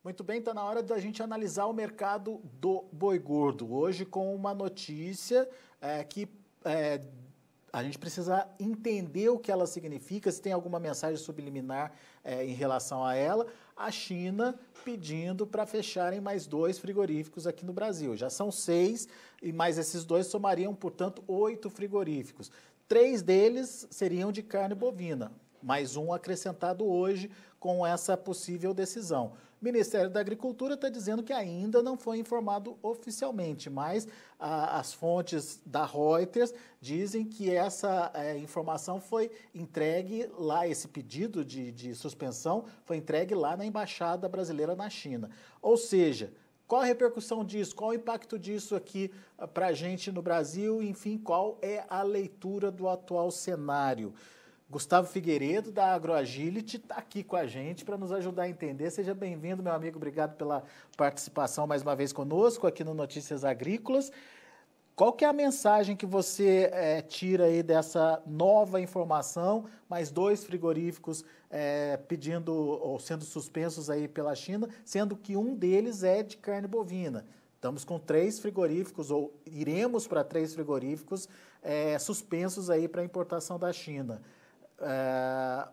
Muito bem, está na hora da gente analisar o mercado do boi gordo. Hoje com uma notícia que a gente precisa entender o que ela significa, se tem alguma mensagem subliminar em relação a ela. A China pedindo para fecharem mais 2 frigoríficos aqui no Brasil. Já são 6, e mais esses 2 somariam, portanto, 8 frigoríficos. 3 deles seriam de carne bovina, mais um acrescentado hoje com essa possível decisão. O Ministério da Agricultura está dizendo que ainda não foi informado oficialmente, mas as fontes da Reuters dizem que essa informação foi entregue lá, esse pedido de suspensão foi entregue lá na Embaixada Brasileira na China. Ou seja, qual a repercussão disso? Qual o impacto disso aqui para a gente no Brasil? Enfim, qual é a leitura do atual cenário? Gustavo Figueiredo, da AgroAgility, está aqui com a gente para nos ajudar a entender. Seja bem-vindo, meu amigo. Obrigado pela participação mais uma vez conosco aqui no Notícias Agrícolas. Qual que é a mensagem que você tira aí dessa nova informação? Mais 2 frigoríficos pedindo ou sendo suspensos aí pela China, sendo que um deles é de carne bovina. Estamos com 3 frigoríficos, ou iremos para 3 frigoríficos suspensos aí para a importação da China.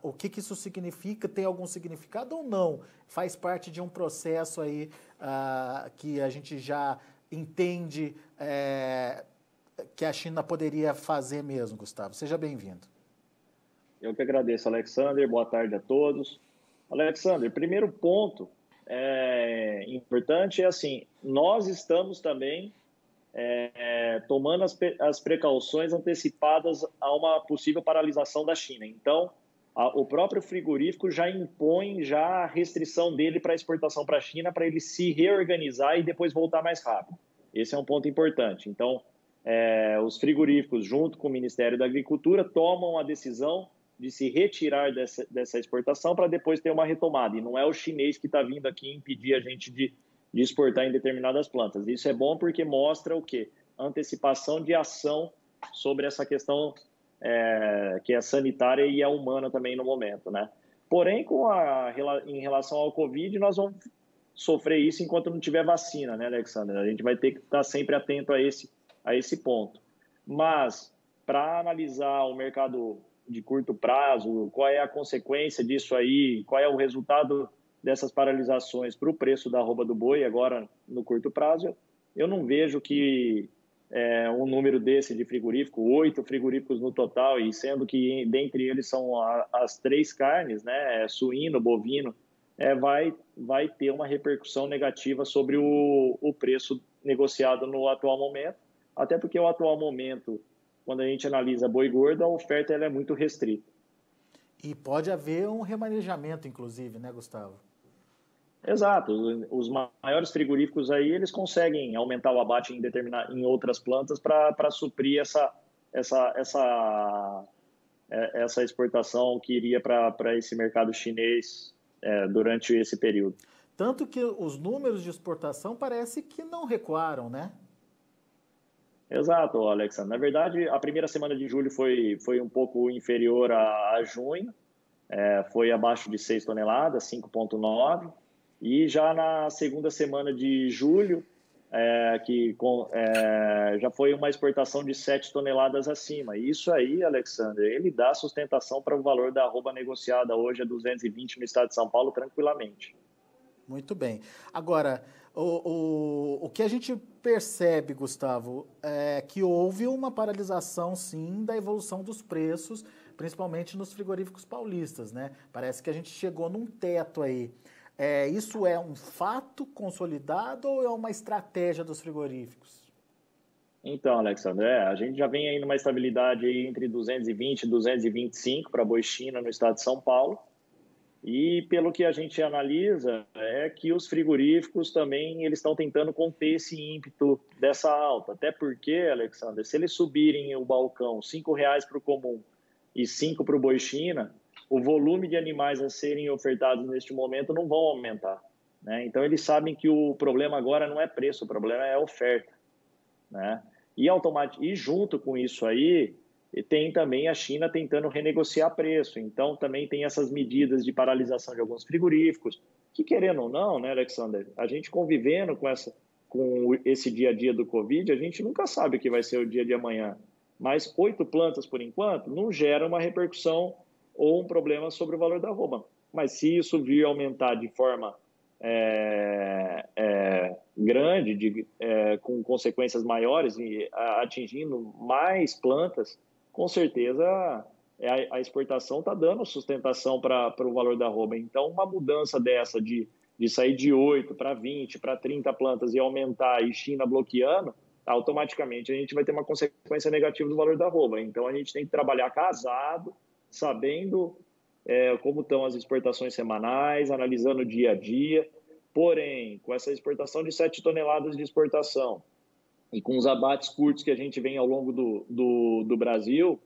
O que isso significa? Tem algum significado ou não? Faz parte de um processo aí que a gente já entende que a China poderia fazer mesmo, Gustavo. Seja bem-vindo. Eu que agradeço, Alexander. Boa tarde a todos. Alexander, primeiro ponto importante é assim, nós estamos também tomando as precauções antecipadas a uma possível paralisação da China. Então, o próprio frigorífico já impõe já a restrição dele para exportação para a China, para ele se reorganizar e depois voltar mais rápido. Esse é um ponto importante. Então, os frigoríficos, junto com o Ministério da Agricultura, tomam a decisão de se retirar dessa exportação para depois ter uma retomada. E não é o chinês que está vindo aqui impedir a gente de exportar em determinadas plantas. Isso é bom porque mostra o quê? Antecipação de ação sobre essa questão que é sanitária e é humana também no momento, né? Porém, em relação ao Covid, nós vamos sofrer isso enquanto não tiver vacina, né, Alexandre? A gente vai ter que estar sempre atento a esse ponto. Mas, para analisar o mercado de curto prazo, qual é a consequência disso aí, qual é o resultado dessas paralisações para o preço da arroba do boi agora no curto prazo, eu não vejo que um número desse de frigorífico, 8 frigoríficos no total, e sendo que dentre eles são as 3 carnes, né, suíno, bovino, vai ter uma repercussão negativa sobre o preço negociado no atual momento, até porque o atual momento, quando a gente analisa boi gordo, a oferta ela é muito restrita. E pode haver um remanejamento, inclusive, né, Gustavo? Exato. Os maiores frigoríficos aí, eles conseguem aumentar o abate em outras plantas para suprir essa exportação que iria para esse mercado chinês durante esse período. Tanto que os números de exportação parece que não recuaram, né? Exato, Alexandre. Na verdade, a primeira semana de julho foi um pouco inferior a junho, foi abaixo de 6 toneladas, 5,9. E já na segunda semana de julho, já foi uma exportação de 7 toneladas acima. E isso aí, Alexander, ele dá sustentação para o valor da arroba negociada hoje a 220 no estado de São Paulo, tranquilamente. Muito bem. Agora, o que a gente percebe, Gustavo, é que houve uma paralisação, sim, da evolução dos preços, principalmente nos frigoríficos paulistas, né? Parece que a gente chegou num teto aí. Isso é um fato consolidado ou é uma estratégia dos frigoríficos? Então, Alexandre, a gente já vem aí numa estabilidade aí entre 220 e 225 para boi China no estado de São Paulo. E pelo que a gente analisa, é que os frigoríficos também eles estão tentando conter esse ímpeto dessa alta. Até porque, Alexandre, se eles subirem o balcão R$5 para o comum e 5 para o boi China, o volume de animais a serem ofertados neste momento não vão aumentar, né? Então, eles sabem que o problema agora não é preço, o problema é oferta, né? E junto com isso aí, tem também a China tentando renegociar preço. Então, também tem essas medidas de paralisação de alguns frigoríficos, que querendo ou não, né, Alexander, a gente convivendo com esse dia a dia do Covid, a gente nunca sabe o que vai ser o dia de amanhã. Mas 8 plantas, por enquanto, não gera uma repercussão ou um problema sobre o valor da arroba. Mas se isso vir aumentar de forma grande, com consequências maiores e atingindo mais plantas, com certeza a exportação está dando sustentação para o valor da arroba. Então, uma mudança dessa de sair de 8 para 20, para 30 plantas e aumentar e China bloqueando, automaticamente a gente vai ter uma consequência negativa do valor da arroba. Então, a gente tem que trabalhar casado, sabendo como estão as exportações semanais, analisando o dia a dia. Porém, com essa exportação de 7 toneladas de exportação e com os abates curtos que a gente vem ao longo do Brasil,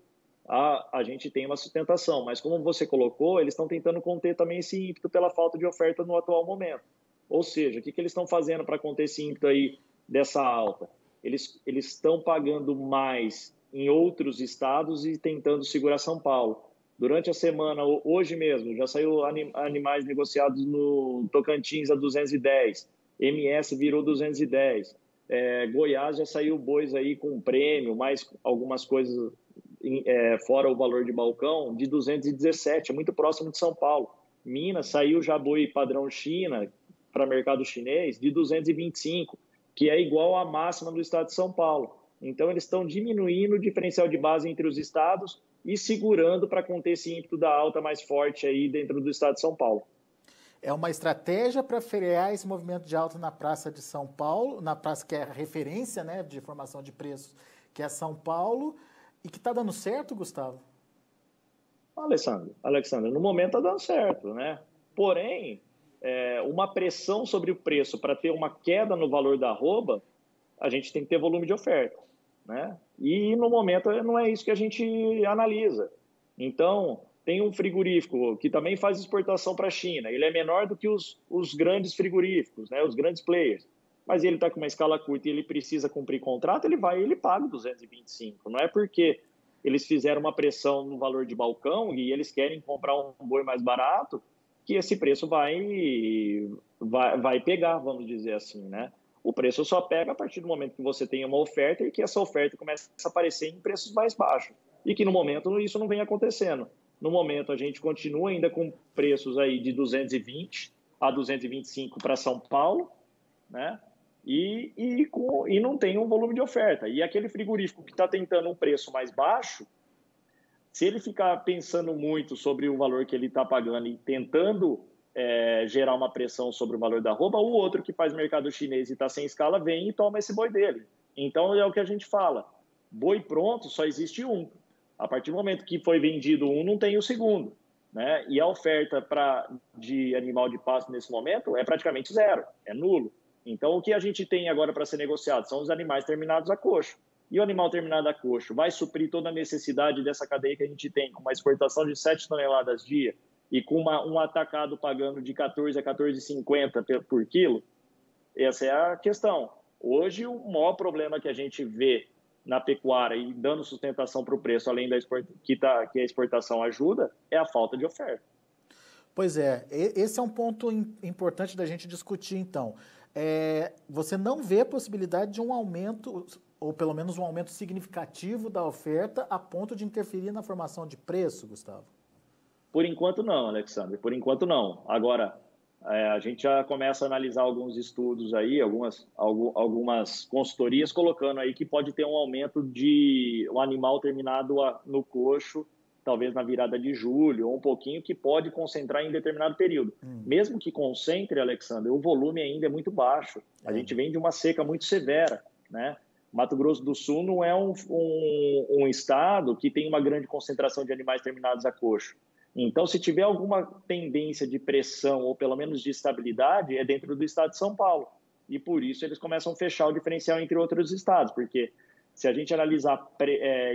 a gente tem uma sustentação. Mas, como você colocou, eles estão tentando conter também esse ímpeto pela falta de oferta no atual momento. Ou seja, o que eles estão fazendo para conter esse ímpeto aí dessa alta? Eles estão pagando mais em outros estados e tentando segurar São Paulo. Durante a semana, hoje mesmo, já saiu animais negociados no Tocantins a 210, MS virou 210, Goiás já saiu bois aí com prêmio, mais algumas coisas fora o valor de balcão, de 217, é muito próximo de São Paulo. Minas saiu já boi padrão China para mercado chinês de 225, que é igual à máxima do estado de São Paulo. Então, eles estão diminuindo o diferencial de base entre os estados e segurando para conter esse ímpeto da alta mais forte aí dentro do estado de São Paulo. É uma estratégia para frear esse movimento de alta na Praça de São Paulo, na praça que é a referência, né, de formação de preços, que é São Paulo, e que está dando certo, Gustavo? Alexandre, no momento está dando certo, né? Porém, uma pressão sobre o preço para ter uma queda no valor da arroba, a gente tem que ter volume de oferta, né? E no momento não é isso que a gente analisa. Então, tem um frigorífico que também faz exportação para a China, ele é menor do que os grandes frigoríficos, né? Os grandes players, mas ele está com uma escala curta e ele precisa cumprir contrato, ele vai e ele paga 225. Não é porque eles fizeram uma pressão no valor de balcão e eles querem comprar um boi mais barato que esse preço vai pegar, vamos dizer assim, né? O preço só pega a partir do momento que você tem uma oferta e que essa oferta começa a aparecer em preços mais baixos. E que no momento isso não vem acontecendo. No momento a gente continua ainda com preços aí de 220 a 225 para São Paulo, né? E não tem um volume de oferta. E aquele frigorífico que está tentando um preço mais baixo, se ele ficar pensando muito sobre o valor que ele está pagando e tentando gerar uma pressão sobre o valor da arroba, o outro que faz mercado chinês e está sem escala vem e toma esse boi dele. Então é o que a gente fala, boi pronto só existe um. A partir do momento que foi vendido um, não tem o segundo, né? E a oferta de animal de pasto nesse momento é praticamente zero, é nulo. Então o que a gente tem agora para ser negociado são os animais terminados a coxo. E o animal terminado a coxo vai suprir toda a necessidade dessa cadeia que a gente tem, com uma exportação de 7 toneladas dia e com um atacado pagando de 14 a 14,50 por quilo? Essa é a questão. Hoje, o maior problema que a gente vê na pecuária e dando sustentação para o preço, além que a exportação ajuda, é a falta de oferta. Pois é, esse é um ponto importante da gente discutir, então. Você não vê a possibilidade de um aumento, ou pelo menos um aumento significativo da oferta a ponto de interferir na formação de preço, Gustavo? Por enquanto não, Alexandre, por enquanto não. Agora, a gente já começa a analisar alguns estudos aí, algumas consultorias colocando aí que pode ter um aumento de um animal terminado no coxo, talvez na virada de julho, ou um pouquinho, que pode concentrar em determinado período. Mesmo que concentre, Alexandre, o volume ainda é muito baixo. A gente vem de uma seca muito severa, né? Mato Grosso do Sul não é um estado que tem uma grande concentração de animais terminados a coxo. Então, se tiver alguma tendência de pressão ou pelo menos de estabilidade, é dentro do estado de São Paulo. E por isso eles começam a fechar o diferencial entre outros estados, porque se a gente analisar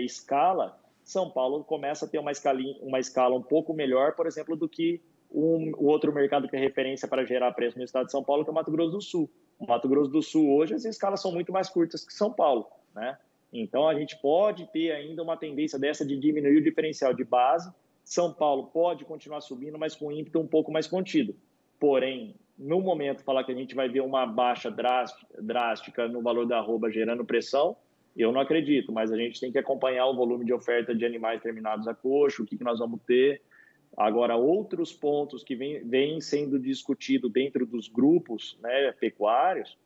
escala, São Paulo começa a ter uma escala um pouco melhor, por exemplo, do que o outro mercado que é referência para gerar preço no estado de São Paulo, que é o Mato Grosso do Sul. O Mato Grosso do Sul, hoje, as escalas são muito mais curtas que São Paulo, né? Então, a gente pode ter ainda uma tendência dessa de diminuir o diferencial de base. São Paulo pode continuar subindo, mas com ímpeto um pouco mais contido. porém, no momento, falar que a gente vai ver uma baixa drástica no valor da arroba gerando pressão, eu não acredito, mas a gente tem que acompanhar o volume de oferta de animais terminados a coxo, o que nós vamos ter. Agora, outros pontos que vêm sendo discutidos dentro dos grupos, né, pecuários,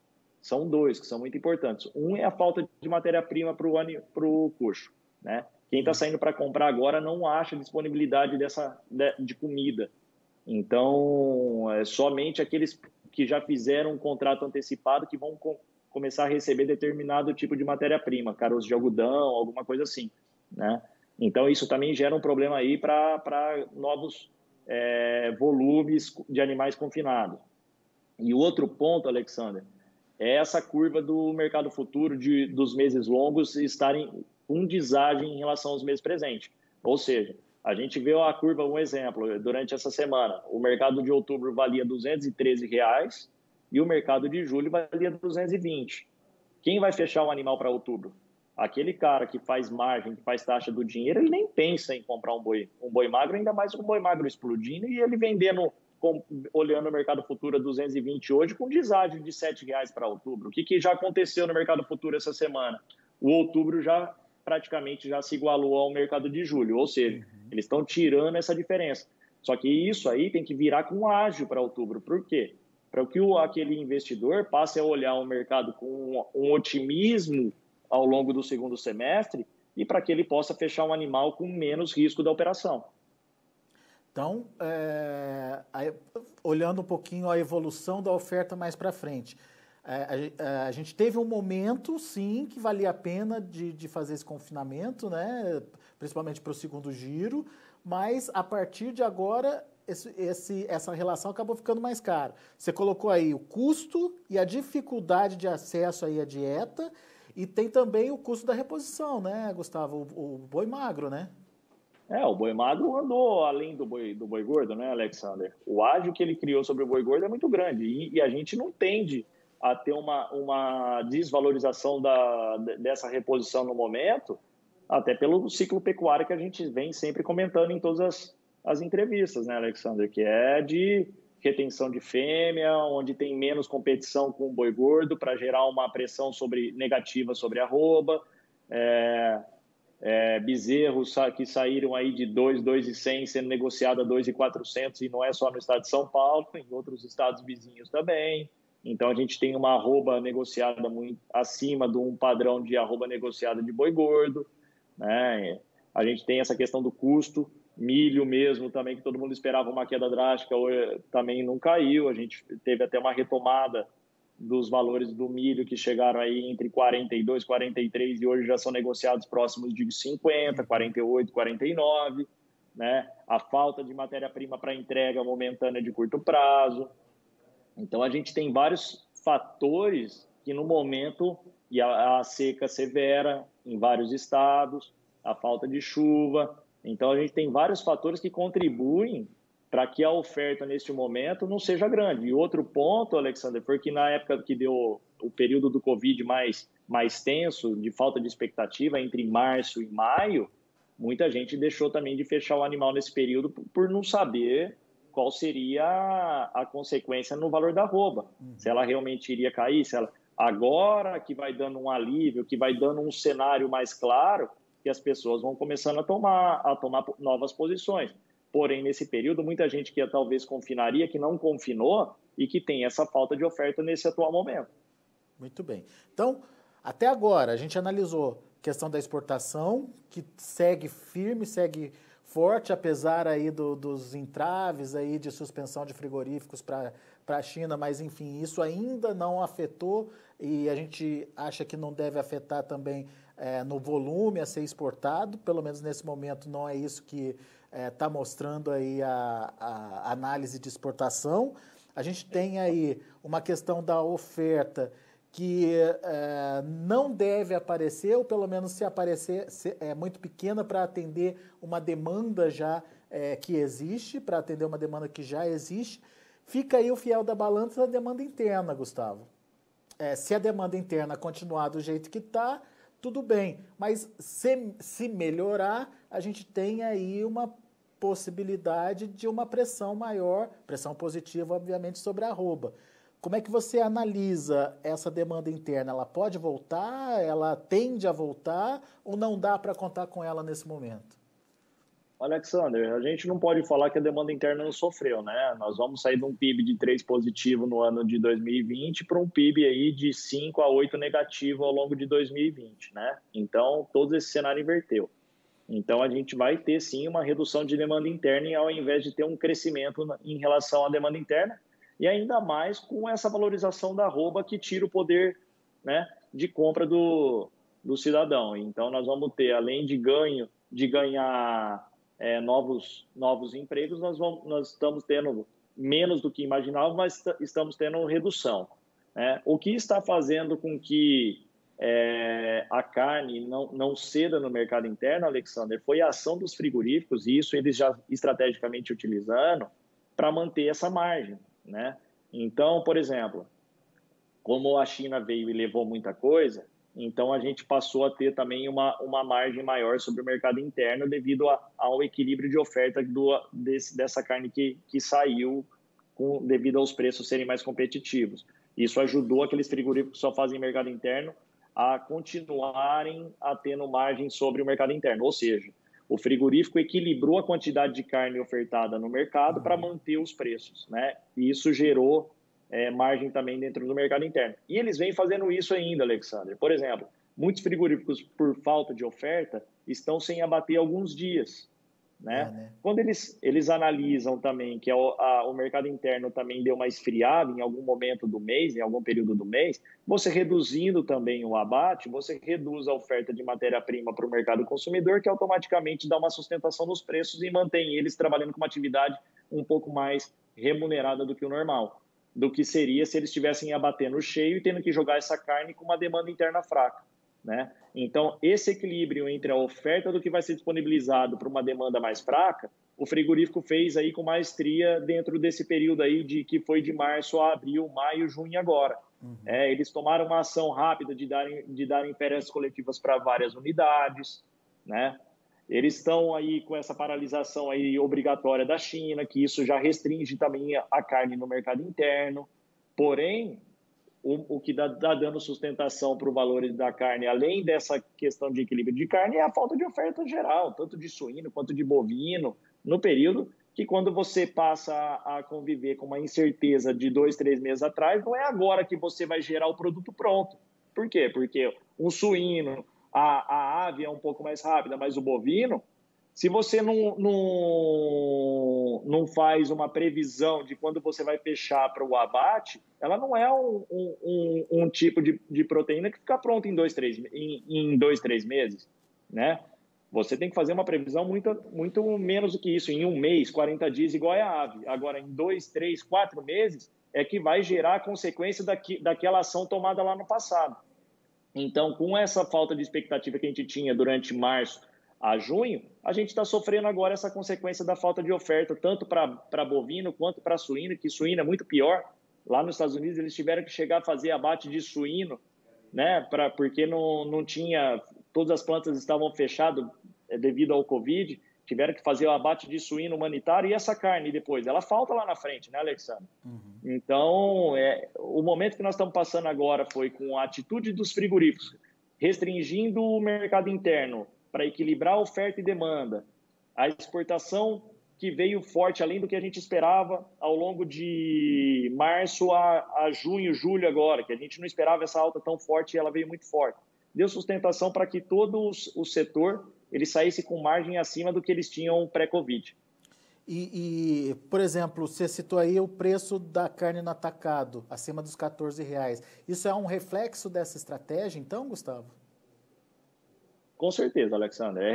são dois que são muito importantes. Um é a falta de matéria-prima para o coxo, né? Quem está saindo para comprar agora não acha disponibilidade de comida. Então, somente aqueles que já fizeram um contrato antecipado que vão começar a receber determinado tipo de matéria-prima, caroço de algodão, alguma coisa assim, né? Então, isso também gera um problema aí para novos volumes de animais confinados. E o outro ponto, Alexander, é essa curva do mercado futuro dos meses longos estarem com desagem em relação aos meses presentes. Ou seja, a gente viu a curva, um exemplo, durante essa semana, o mercado de outubro valia R$ 213 e o mercado de julho valia 220. Quem vai fechar o animal para outubro? Aquele cara que faz margem, que faz taxa do dinheiro, ele nem pensa em comprar um boi magro, ainda mais um boi magro explodindo e ele vendendo, olhando o mercado futuro a 220 hoje, com deságio de R$ 7 para outubro. O que já aconteceu no mercado futuro essa semana? O outubro já praticamente já se igualou ao mercado de julho, ou seja, eles estão tirando essa diferença. Só que isso aí tem que virar com ágio para outubro. Por quê? Para que aquele investidor passe a olhar o mercado com um otimismo ao longo do segundo semestre e para que ele possa fechar um animal com menos risco da operação. Então, olhando um pouquinho a evolução da oferta mais para frente, a gente teve um momento, sim, que valia a pena de fazer esse confinamento, né? Principalmente para o segundo giro, mas a partir de agora essa relação acabou ficando mais cara. Você colocou aí o custo e a dificuldade de acesso aí à dieta e tem também o custo da reposição, né, Gustavo? O boi magro, né? O boi magro andou além do boi gordo, né, Alexander? O ágio que ele criou sobre o boi gordo é muito grande e a gente não tende a ter uma desvalorização dessa reposição no momento, até pelo ciclo pecuário que a gente vem sempre comentando em todas as entrevistas, né, Alexander? Que é de retenção de fêmea, onde tem menos competição com o boi gordo para gerar uma pressão negativa sobre a arroba, bezerros que saíram aí de 2,100 sendo negociado a 2,400 e não é só no estado de São Paulo, em outros estados vizinhos também. Então, a gente tem uma arroba negociada muito acima de um padrão de arroba negociada de boi gordo, né? A gente tem essa questão do custo, milho mesmo também, que todo mundo esperava uma queda drástica, também não caiu. A gente teve até uma retomada dos valores do milho que chegaram aí entre 42, 43 e hoje já são negociados próximos de 50, 48, 49, né? A falta de matéria-prima para entrega momentânea de curto prazo. Então, a gente tem vários fatores que, no momento, e a seca severa em vários estados, a falta de chuva. Então, a gente tem vários fatores que contribuem para que a oferta, neste momento, não seja grande. E outro ponto, Alexander, foi que na época que deu o período do Covid mais tenso, de falta de expectativa, entre março e maio, muita gente deixou também de fechar o animal nesse período por não saber qual seria a consequência no valor da arroba. Se ela realmente iria cair, se ela... Agora que vai dando um alívio, que vai dando um cenário mais claro, que as pessoas vão começando a tomar novas posições. Porém, nesse período, muita gente que talvez confinaria, que não confinou e que tem essa falta de oferta nesse atual momento. Muito bem. Então, até agora, a gente analisou a questão da exportação, que segue firme, segue forte, apesar aí dos entraves aí de suspensão de frigoríficos para a China, mas enfim, isso ainda não afetou e a gente acha que não deve afetar também no volume a ser exportado, pelo menos nesse momento não é isso que está mostrando aí a análise de exportação. A gente tem aí uma questão da oferta que não deve aparecer, ou pelo menos se aparecer, é muito pequena para atender uma demanda já que existe, para atender uma demanda que já existe. Fica aí o fiel da balança da demanda interna, Gustavo. Se a demanda interna continuar do jeito que está, tudo bem. Mas se melhorar, a gente tem aí uma possibilidade de uma pressão maior, pressão positiva, obviamente, sobre a arroba. Como é que você analisa essa demanda interna? Ela pode voltar? Ela tende a voltar? Ou não dá para contar com ela nesse momento? Alexander, a gente não pode falar que a demanda interna não sofreu, né? Nós vamos sair de um PIB de 3 positivo no ano de 2020 para um PIB aí de 5 a 8 negativo ao longo de 2020, né? Então, todo esse cenário inverteu. Então, a gente vai ter, sim, uma redução de demanda interna ao invés de ter um crescimento em relação à demanda interna, e ainda mais com essa valorização da arroba que tira o poder, né, de compra do cidadão. Então, nós vamos ter, além de ganhar novos empregos, nós estamos tendo menos do que imaginávamos, mas estamos tendo redução, né? O que está fazendo com que a carne não ceda no mercado interno, Alexander, foi a ação dos frigoríficos, e isso eles já estrategicamente utilizando para manter essa margem, né? Então, por exemplo, como a China veio e levou muita coisa, então a gente passou a ter também uma margem maior sobre o mercado interno devido ao equilíbrio de oferta dessa carne que saiu devido aos preços serem mais competitivos. Isso ajudou aqueles frigoríficos que só fazem mercado interno a continuarem a tendo margem sobre o mercado interno, ou seja, o frigorífico equilibrou a quantidade de carne ofertada no mercado para manter os preços, né? E isso gerou margem também dentro do mercado interno. E eles vêm fazendo isso ainda, Alexander. Por exemplo, muitos frigoríficos, por falta de oferta, estão sem abater alguns dias, né? Quando eles analisam também que o mercado interno também deu uma esfriada em algum momento do mês, em algum período do mês, você reduzindo também o abate, você reduz a oferta de matéria-prima para o mercado consumidor, que automaticamente dá uma sustentação nos preços e mantém eles trabalhando com uma atividade um pouco mais remunerada do que o normal, do que seria se eles estivessem abatendo cheio e tendo que jogar essa carne com uma demanda interna fraca, né? Então, esse equilíbrio entre a oferta do que vai ser disponibilizado para uma demanda mais fraca, o frigorífico fez aí com maestria dentro desse período aí que foi de março a abril, maio, junho e agora. Eles tomaram uma ação rápida de darem férias coletivas para várias unidades, né? Eles estão aí com essa paralisação aí obrigatória da China, que isso já restringe também a carne no mercado interno. Porém, o que dá dando sustentação para o valor da carne, além dessa questão de equilíbrio de carne, é a falta de oferta geral, tanto de suíno quanto de bovino, no período que quando você passa a conviver com uma incerteza de 2, 3 meses atrás, não é agora que você vai gerar o produto pronto. Por quê? Porque um suíno, a ave é um pouco mais rápida, mas o bovino, se você não faz uma previsão de quando você vai fechar para o abate, ela não é um tipo de proteína que fica pronta em 2, 3 meses, né? Você tem que fazer uma previsão muito menos do que isso, em 1 mês, 40 dias, igual é a ave. Agora, em 2, 3, 4 meses, é que vai gerar a consequência daquela ação tomada lá no passado. Então, com essa falta de expectativa que a gente tinha durante março a junho, a gente está sofrendo agora essa consequência da falta de oferta, tanto para bovino quanto para suíno, que suíno é muito pior. Lá nos Estados Unidos, eles tiveram que chegar a fazer abate de suíno, né, porque não tinha, todas as plantas estavam fechadas devido ao Covid, tiveram que fazer o abate de suíno humanitário, e essa carne depois, ela falta lá na frente, né, Alexandre? Então, o momento que nós estamos passando agora foi com a atitude dos frigoríficos, restringindo o mercado interno para equilibrar oferta e demanda, a exportação que veio forte, além do que a gente esperava ao longo de março a junho, julho agora, que a gente não esperava essa alta tão forte e ela veio muito forte. Deu sustentação para que todo o setor ele saísse com margem acima do que eles tinham pré-Covid. Por exemplo, você citou aí o preço da carne no atacado, acima dos R$14. Isso é um reflexo dessa estratégia, então, Gustavo? Com certeza, Alexandre. É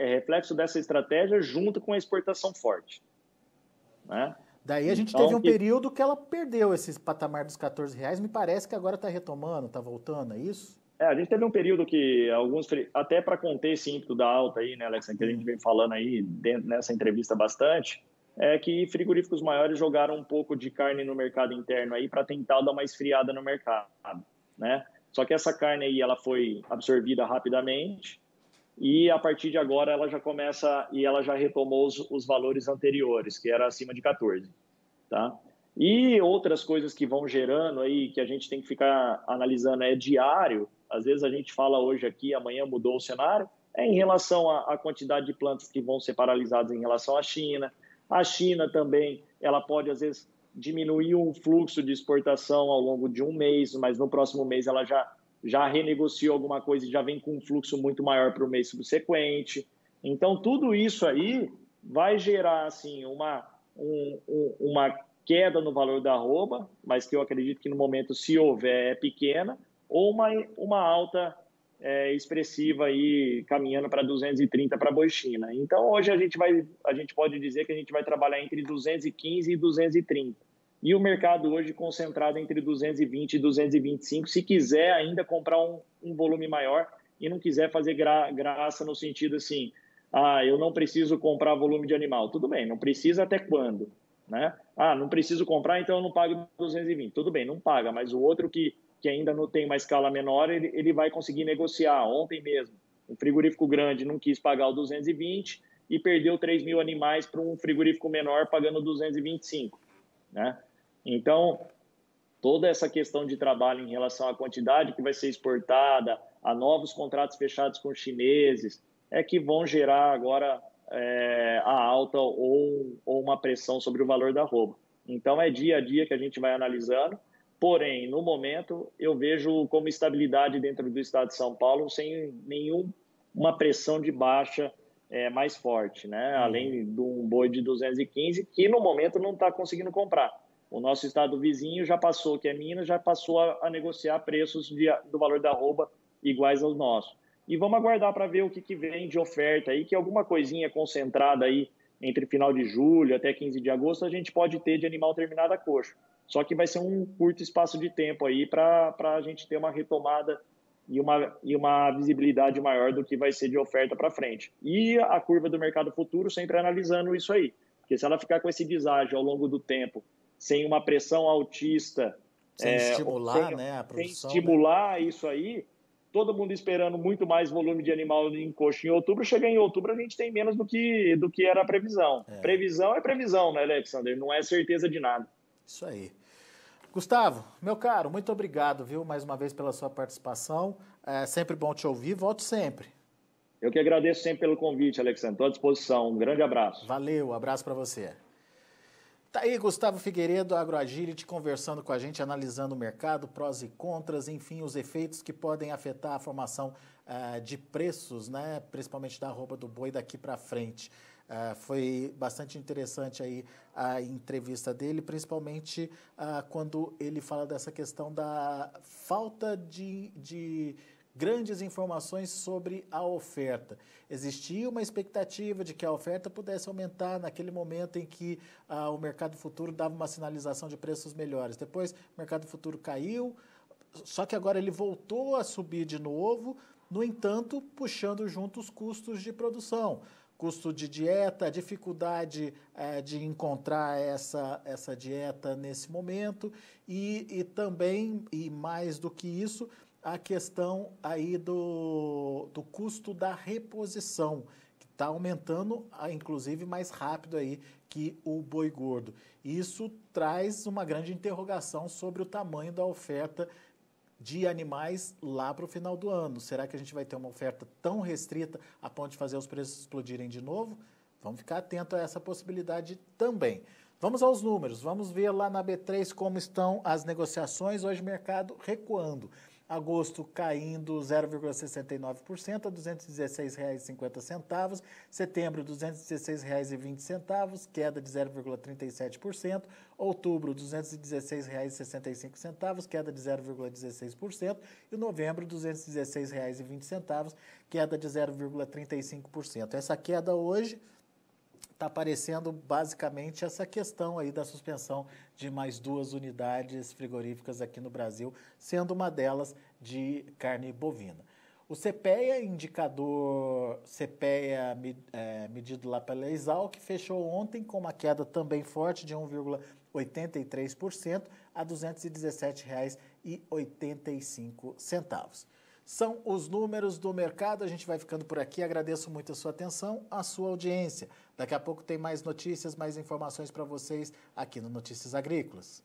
reflexo dessa estratégia junto com a exportação forte, né? Daí a gente teve um período que ela perdeu esse patamar dos R$14. Me parece que agora está retomando, está voltando, é isso? A gente teve um período que até para conter esse ímpeto da alta aí, né, Alexandre, que a gente vem falando aí nessa entrevista bastante, é que frigoríficos maiores jogaram um pouco de carne no mercado interno aí para tentar dar uma esfriada no mercado, né? Só que essa carne aí ela foi absorvida rapidamente e a partir de agora ela já começa e ela já retomou os valores anteriores, que era acima de 14, tá? E outras coisas que vão gerando aí, que a gente tem que ficar analisando, é diário, às vezes a gente fala hoje aqui, amanhã mudou o cenário, é em relação à quantidade de plantas que vão ser paralisadas em relação à China. A China também, ela pode às vezes diminuir um fluxo de exportação ao longo de um mês, mas no próximo mês ela já renegociou alguma coisa e já vem com um fluxo muito maior para o mês subsequente. Então, tudo isso aí vai gerar assim, uma queda no valor da arroba, mas que eu acredito que no momento, se houver, é pequena, ou uma alta expressiva aí, caminhando para 230 para a boi China. Então, hoje a gente pode dizer que a gente vai trabalhar entre 215 e 230. E o mercado hoje concentrado entre 220 e 225, se quiser ainda comprar um volume maior e não quiser fazer graça no sentido assim, eu não preciso comprar volume de animal. Tudo bem, não precisa até quando? Né? Não preciso comprar, então eu não pago 220. Tudo bem, não paga, mas o outro que ainda não tem uma escala menor, ele vai conseguir negociar. Ontem mesmo, um frigorífico grande não quis pagar o 220 e perdeu 3 mil animais para um frigorífico menor pagando 225. Né? Então, toda essa questão de trabalho em relação à quantidade que vai ser exportada, a novos contratos fechados com chineses, é que vão gerar agora a alta ou uma pressão sobre o valor da arroba. Então, é dia a dia que a gente vai analisando, porém, no momento, eu vejo como estabilidade dentro do estado de São Paulo, sem nenhuma pressão de baixa mais forte, né? Além de um boi de 215, que no momento não está conseguindo comprar. O nosso estado vizinho já passou, que é Minas, já passou a negociar preços do valor da arroba iguais aos nossos. E vamos aguardar para ver o que vem de oferta aí, que alguma coisinha concentrada aí entre final de julho até 15 de agosto a gente pode ter de animal terminado a coxo. Só que vai ser um curto espaço de tempo aí para a gente ter uma retomada e uma visibilidade maior do que vai ser de oferta para frente. E a curva do mercado futuro sempre analisando isso aí. Porque se ela ficar com esse deságio ao longo do tempo, sem uma pressão altista, sem estimular, né, a produção, sem estimular, né? Isso aí, todo mundo esperando muito mais volume de animal em coxo em outubro, chega em outubro a gente tem menos do que era a previsão. Previsão é previsão, né, Alexander? Não é certeza de nada. Isso aí. Gustavo, meu caro, muito obrigado, viu, mais uma vez pela sua participação. É sempre bom te ouvir, volto sempre. Eu que agradeço sempre pelo convite, Alexandre. Estou à disposição. Um grande abraço. Valeu, abraço para você. Tá aí Gustavo Figueiredo, AgroAgility, conversando com a gente, analisando o mercado, prós e contras, enfim, os efeitos que podem afetar a formação de preços, né, principalmente da arroba do boi daqui para frente. Foi bastante interessante aí a entrevista dele, principalmente quando ele fala dessa questão da falta de grandes informações sobre a oferta. Existia uma expectativa de que a oferta pudesse aumentar naquele momento em que o mercado futuro dava uma sinalização de preços melhores. Depois o mercado futuro caiu, só que agora ele voltou a subir de novo, no entanto, puxando junto os custos de produção. Custo de dieta, a dificuldade de encontrar essa dieta nesse momento e também, e mais do que isso, a questão aí do custo da reposição, que está aumentando, inclusive, mais rápido aí que o boi gordo. Isso traz uma grande interrogação sobre o tamanho da oferta de animais lá para o final do ano. Será que a gente vai ter uma oferta tão restrita a ponto de fazer os preços explodirem de novo? Vamos ficar atento a essa possibilidade também. Vamos aos números, vamos ver lá na B3 como estão as negociações. Hoje o mercado recuando. Agosto caindo 0,69% a R$ 216,50. Setembro, R$ 216,20, queda de 0,37%. Outubro, R$ 216,65, queda de 0,16%. E novembro, R$ 216,20, queda de 0,35%. Essa queda hoje está aparecendo basicamente essa questão aí da suspensão de mais 2 unidades frigoríficas aqui no Brasil, sendo uma delas de carne bovina. O CPEA, indicador CPEA medido lá pela Exalc, fechou ontem com uma queda também forte de 1,83% a R$ 217,85. São os números do mercado. A gente vai ficando por aqui. Agradeço muito a sua atenção, a sua audiência. Daqui a pouco tem mais notícias, mais informações para vocês aqui no Notícias Agrícolas.